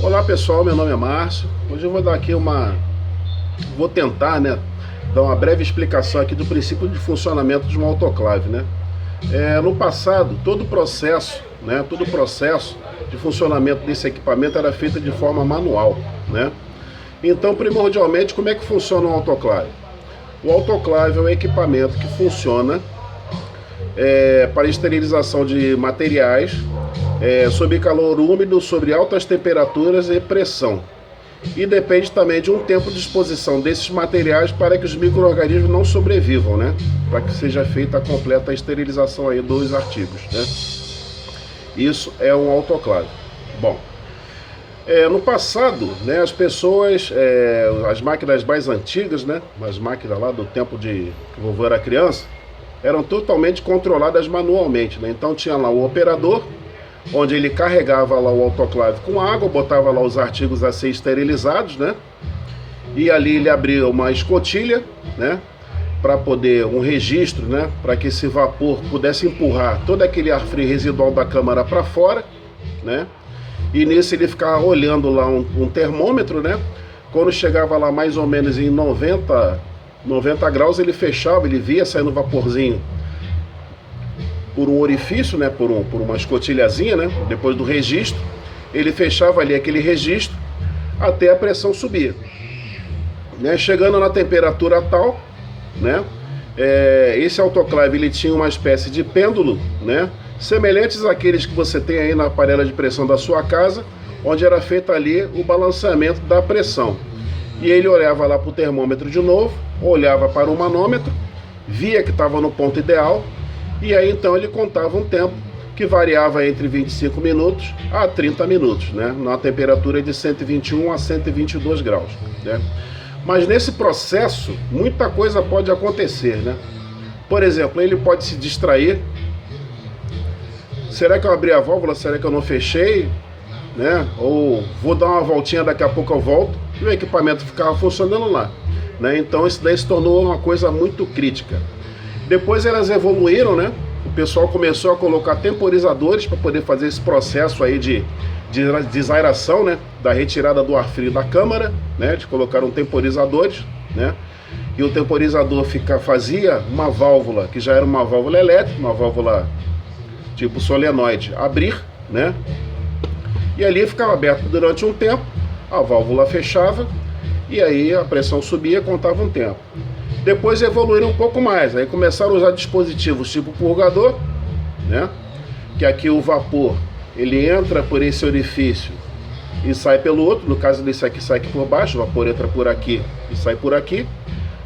Olá pessoal, meu nome é Márcio. Hoje eu vou dar aqui vou tentar, dar uma breve explicação aqui do princípio de funcionamento de um autoclave, no passado, todo o processo de funcionamento desse equipamento era feito de forma manual, Então, primordialmente, como é que funciona um autoclave? O autoclave é um equipamento que funciona para esterilização de materiais sob calor úmido, sobre altas temperaturas e pressão. E depende também de um tempo de exposição desses materiais para que os micro-organismos não sobrevivam, para que seja feita a completa esterilização aí dos artigos, Isso é um autoclave. Bom, no passado, as pessoas, as máquinas mais antigas, as máquinas lá do tempo que o vovô era criança, eram totalmente controladas manualmente, Então tinha lá o operador, onde ele carregava lá o autoclave com água, botava lá os artigos a ser esterilizados, E ali ele abria uma escotilha, para poder, um registro, para que esse vapor pudesse empurrar todo aquele ar frio residual da câmara para fora, E nisso ele ficava olhando lá um termômetro, Quando chegava lá mais ou menos em 90 graus, ele fechava, ele via saindo vaporzinho por um orifício, por uma escotilhazinha, depois do registro, ele fechava ali aquele registro até a pressão subir, chegando na temperatura tal, esse autoclave ele tinha uma espécie de pêndulo, semelhantes àqueles que você tem aí na panela de pressão da sua casa, onde era feito ali o balanceamento da pressão. E ele olhava lá para o termômetro de novo, olhava para o manômetro, via que estava no ponto ideal, e aí então ele contava um tempo que variava entre 25 minutos a 30 minutos, numa temperatura de 121 a 122 graus, Mas nesse processo, muita coisa pode acontecer, Por exemplo, ele pode se distrair. Será que eu abri a válvula? Será que eu não fechei? Ou vou dar uma voltinha, daqui a pouco eu volto, e o equipamento ficava funcionando lá, Então isso daí se tornou uma coisa muito crítica. Depois elas evoluíram, O pessoal começou a colocar temporizadores para poder fazer esse processo aí de desaeração, da retirada do ar frio da câmara, De colocar temporizadores, E o temporizador fazia uma válvula, que já era uma válvula elétrica, uma válvula tipo solenoide, abrir, E ali ficava aberto durante um tempo, a válvula fechava, e aí a pressão subia, contava um tempo. Depois evoluíram um pouco mais, aí começaram a usar dispositivos tipo purgador, Que aqui o vapor, ele entra por esse orifício e sai pelo outro, no caso desse aqui sai aqui por baixo, o vapor entra por aqui e sai por aqui.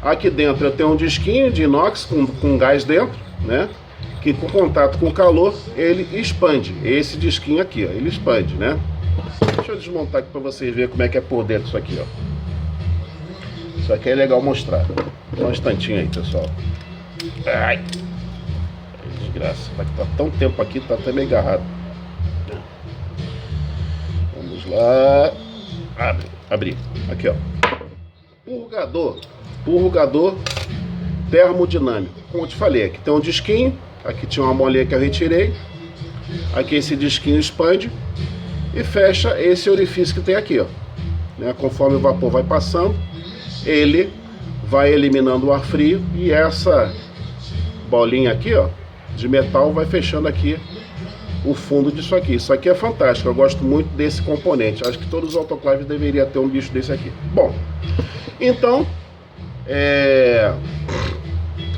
Aqui dentro eu tenho um disquinho de inox com gás dentro, Que com contato com o calor, ele expande, esse disquinho aqui, ele expande, Deixa eu desmontar aqui para vocês verem como é que é por dentro isso aqui, Isso aqui é legal mostrar. Só um instantinho aí, pessoal. Ai! Desgraça. Vai estar tão tempo aqui, tá até meio agarrado. Vamos lá. Abrir. Aqui, Purgador termodinâmico. Como eu te falei, aqui tem um disquinho. Aqui tinha uma molinha que eu retirei. Aqui esse disquinho expande e fecha esse orifício que tem aqui, Conforme o vapor vai passando, ele vai eliminando o ar frio e essa bolinha aqui, de metal vai fechando aqui o fundo disso aqui. Isso aqui é fantástico, eu gosto muito desse componente. Acho que todos os autoclaves deveriam ter um bicho desse aqui. Bom, então,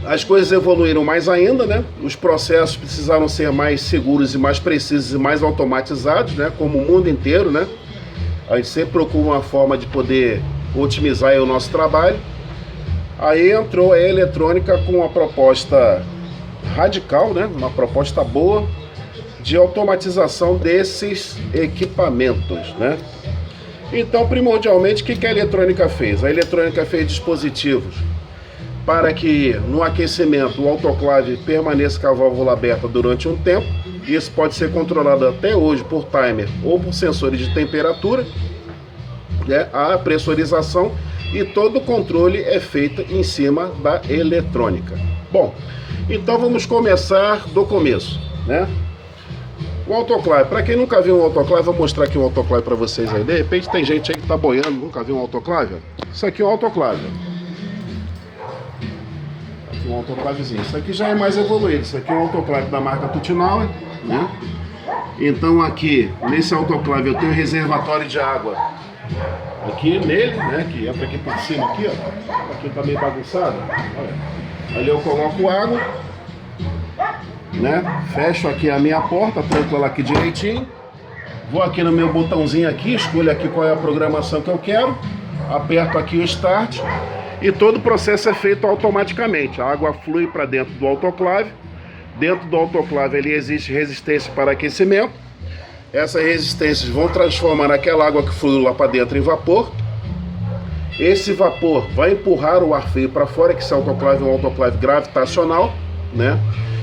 as coisas evoluíram mais ainda, Os processos precisaram ser mais seguros e mais precisos e mais automatizados, Como o mundo inteiro, A gente sempre procura uma forma de poder otimizar aí o nosso trabalho. Aí entrou a eletrônica com uma proposta radical, uma proposta boa de automatização desses equipamentos, Então, primordialmente, o que a eletrônica fez? A eletrônica fez dispositivos para que no aquecimento o autoclave permaneça com a válvula aberta durante um tempo. Isso pode ser controlado até hoje por timer ou por sensores de temperatura, a pressurização, e todo o controle é feito em cima da eletrônica. Bom, então vamos começar do começo, O autoclave, para quem nunca viu um autoclave, vou mostrar aqui um autoclave para vocês aí. De repente tem gente aí que tá boiando, nunca viu um autoclave. Isso aqui é um autoclave. Aqui um autoclavezinho. Isso aqui já é mais evoluído. Isso aqui é um autoclave da marca Tutinauer, né? Então aqui, nesse autoclave eu tenho reservatório de água. Aqui nele, né? Que entra aqui por cima aqui, ó. Aqui tá meio bagunçado. Olha. Ali eu coloco água, né? Fecho aqui a minha porta, tranco ela aqui direitinho. Vou aqui no meu botãozinho aqui, escolho aqui qual é a programação que eu quero. Aperto aqui o Start. E todo o processo é feito automaticamente. A água flui para dentro do autoclave. Dentro do autoclave ali existe resistência para aquecimento. Essas resistências vão transformar aquela água que flui lá para dentro em vapor. Esse vapor vai empurrar o ar frio para fora, que esse autoclave é um autoclave gravitacional, né?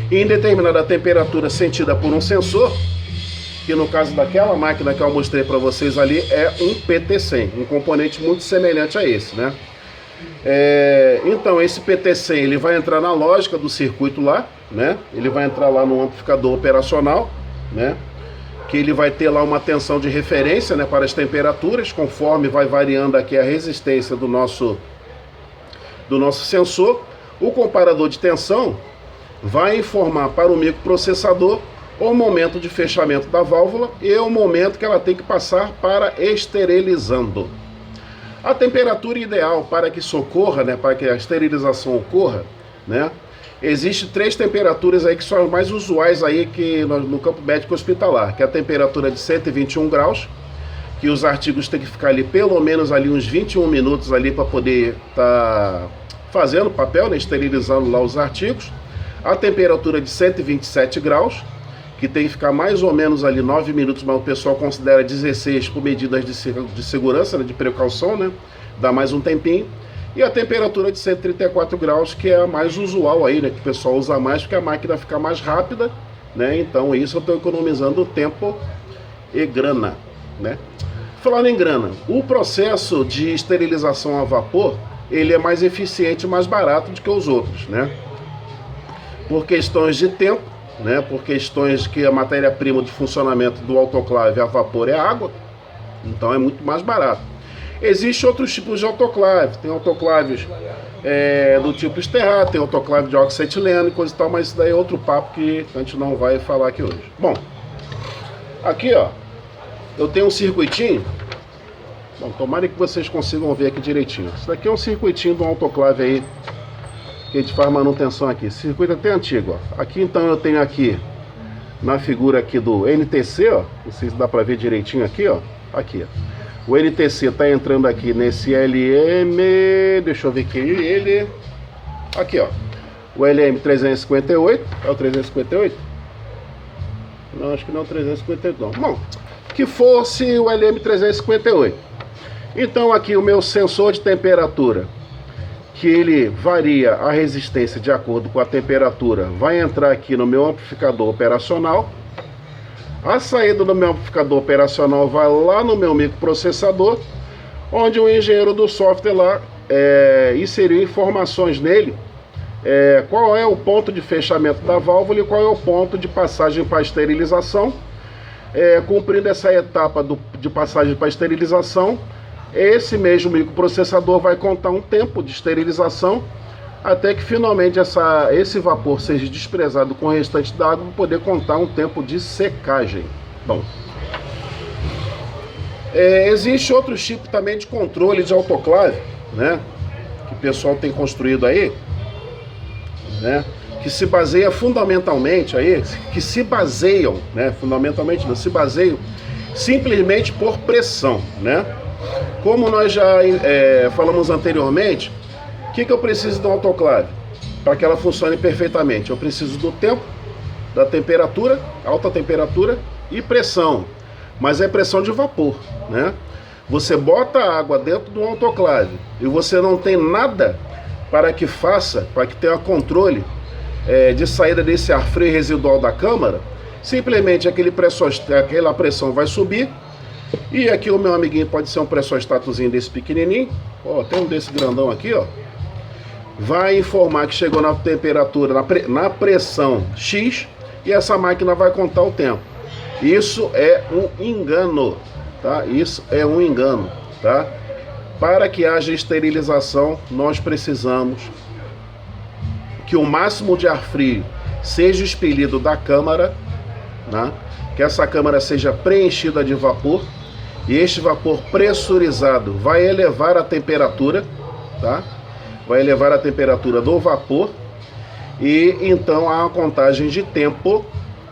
E em determinada temperatura sentida por um sensor, que no caso daquela máquina que eu mostrei para vocês ali é um PT100, um componente muito semelhante a esse, né? Então esse PT100 ele vai entrar na lógica do circuito lá, né? Ele vai entrar lá no amplificador operacional, né? Que ele vai ter lá uma tensão de referência, né, para as temperaturas, conforme vai variando aqui a resistência do nosso sensor. O comparador de tensão vai informar para o microprocessador o momento de fechamento da válvula e o momento que ela tem que passar para esterilizando. A temperatura ideal para que isso ocorra, né, para que a esterilização ocorra, né, existem 3 temperaturas aí que são as mais usuais aí que no campo médico hospitalar, que é a temperatura de 121 graus, que os artigos têm que ficar ali pelo menos ali uns 21 minutos ali para poder estar fazendo papel, né, esterilizando lá os artigos. A temperatura de 127 graus, que tem que ficar mais ou menos ali 9 minutos, mas o pessoal considera 16 por medidas de segurança, né, de precaução, né, dá mais um tempinho. E a temperatura de 134 graus, que é a mais usual aí, né, que o pessoal usa mais, porque a máquina fica mais rápida, né, então isso eu estou economizando tempo e grana, né. Falando em grana, o processo de esterilização a vapor, ele é mais eficiente e mais barato do que os outros, né, por questões de tempo, né, por questões que a matéria-prima de funcionamento do autoclave a vapor é água, então é muito mais barato. Existem outros tipos de autoclave, tem autoclaves do tipo esterrado, tem autoclave de óxido etileno e coisa e tal, mas isso daí é outro papo que a gente não vai falar aqui hoje. Bom, aqui ó, eu tenho um circuitinho, bom, tomara que vocês consigam ver aqui direitinho. Isso daqui é um circuitinho de um autoclave aí, que a gente faz manutenção aqui. Esse circuito é até antigo, ó. Aqui então eu tenho aqui, na figura aqui do NTC, ó, não sei se dá pra ver direitinho aqui, ó, aqui, ó. O NTC está entrando aqui nesse LM, deixa eu ver aqui, ele, aqui ó, o LM358, é o 358? Não, acho que não é o 358 não. Bom, que fosse o LM358. Então aqui o meu sensor de temperatura, que ele varia a resistência de acordo com a temperatura, vai entrar aqui no meu amplificador operacional. A saída do meu amplificador operacional vai lá no meu microprocessador, onde o engenheiro do software lá inseriu informações nele, qual é o ponto de fechamento da válvula e qual é o ponto de passagem para esterilização. Cumprindo essa etapa de passagem para esterilização, esse mesmo microprocessador vai contar um tempo de esterilização até que finalmente esse vapor seja desprezado com o restante da água para poder contar um tempo de secagem. Bom, existe outro tipo também de controle de autoclave, né, que o pessoal tem construído aí, né, que se baseia fundamentalmente aí, fundamentalmente não, se baseiam simplesmente por pressão, né. Como nós já falamos anteriormente, o que eu preciso de um autoclave? Para que ela funcione perfeitamente, eu preciso do tempo, da temperatura, alta temperatura e pressão, mas é pressão de vapor, né? Você bota a água dentro do autoclave e você não tem nada para que tenha controle de saída desse ar frio residual da câmara, simplesmente aquela pressão vai subir. E aqui o meu amiguinho pode ser um pressostatozinho desse pequenininho, ó, tem um desse grandão aqui, ó. Vai informar que chegou na temperatura, na pressão X, e essa máquina vai contar o tempo. Isso é um engano, tá? Isso é um engano, tá? Para que haja esterilização, nós precisamos que o máximo de ar frio seja expelido da câmara, né? Que essa câmara seja preenchida de vapor, e este vapor pressurizado vai elevar a temperatura, tá? Vai elevar a temperatura do vapor, e então há uma contagem de tempo,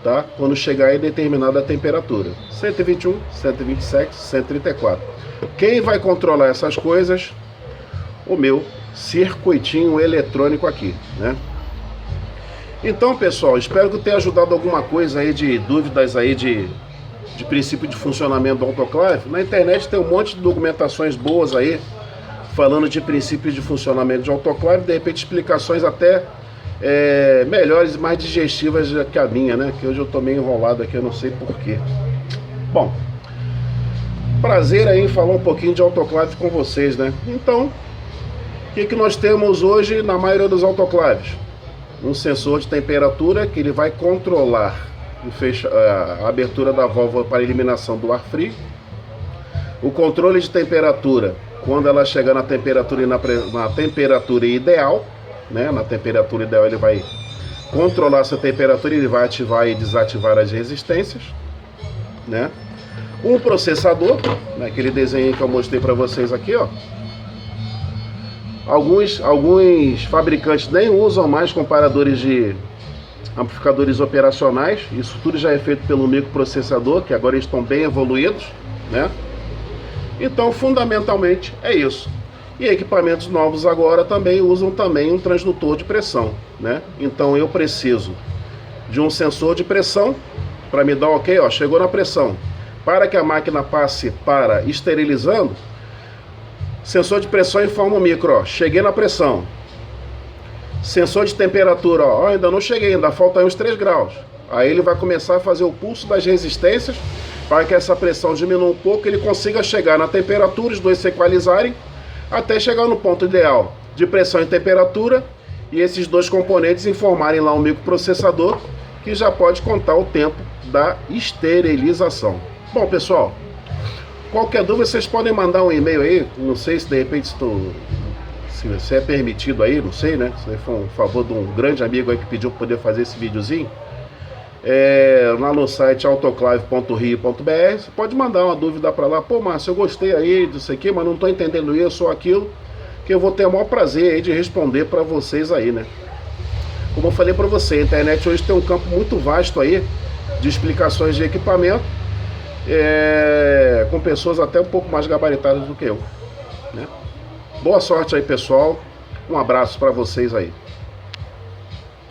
tá? Quando chegar em determinada temperatura, 121, 127, 134. Quem vai controlar essas coisas? O meu circuitinho eletrônico aqui, né? Então, pessoal, espero que eu tenha ajudado alguma coisa aí de dúvidas aí de princípio de funcionamento do autoclave. Na internet tem um monte de documentações boas aí falando de princípios de funcionamento de autoclave, de repente explicações até melhores e mais digestivas que a minha, né? Que hoje eu tô meio enrolado aqui, eu não sei porquê. Bom, prazer aí em falar um pouquinho de autoclave com vocês, né? Então, o que nós temos hoje na maioria dos autoclaves? Um sensor de temperatura que ele vai controlar a abertura da válvula para eliminação do ar frio. O controle de temperatura, quando ela chegar na temperatura ideal, né? Na temperatura ideal ele vai controlar essa temperatura, ele vai ativar e desativar as resistências, né? Um processador, naquele desenho que eu mostrei para vocês aqui, ó. Alguns fabricantes nem usam mais comparadores de amplificadores operacionais. Isso tudo já é feito pelo microprocessador, que agora estão bem evoluídos, né? Então, fundamentalmente, é isso. E equipamentos novos agora também usam um transdutor de pressão, né? Então, eu preciso de um sensor de pressão para me dar ok, ó, chegou na pressão. Para que a máquina passe para esterilizando, sensor de pressão informa o micro, ó, cheguei na pressão. Sensor de temperatura, ó, ainda não cheguei, ainda falta uns 3 graus. Aí ele vai começar a fazer o pulso das resistências para que essa pressão diminua um pouco, ele consiga chegar na temperatura, os dois se equalizarem, até chegar no ponto ideal de pressão e temperatura, e esses dois componentes informarem lá o microprocessador, que já pode contar o tempo da esterilização. Bom, pessoal, qualquer dúvida vocês podem mandar um e-mail aí, não sei se de repente se é permitido aí, não sei, né? Se foi um favor de um grande amigo aí que pediu para poder fazer esse videozinho. Lá no site autoclave.rio.br, você pode mandar uma dúvida para lá. Pô, Márcio, eu gostei aí disso aqui, mas não estou entendendo isso ou aquilo, que eu vou ter o maior prazer aí de responder para vocês aí, né? Como eu falei para você, a internet hoje tem um campo muito vasto aí de explicações de equipamento, com pessoas até um pouco mais gabaritadas do que eu, né? Boa sorte aí, pessoal. Um abraço para vocês aí.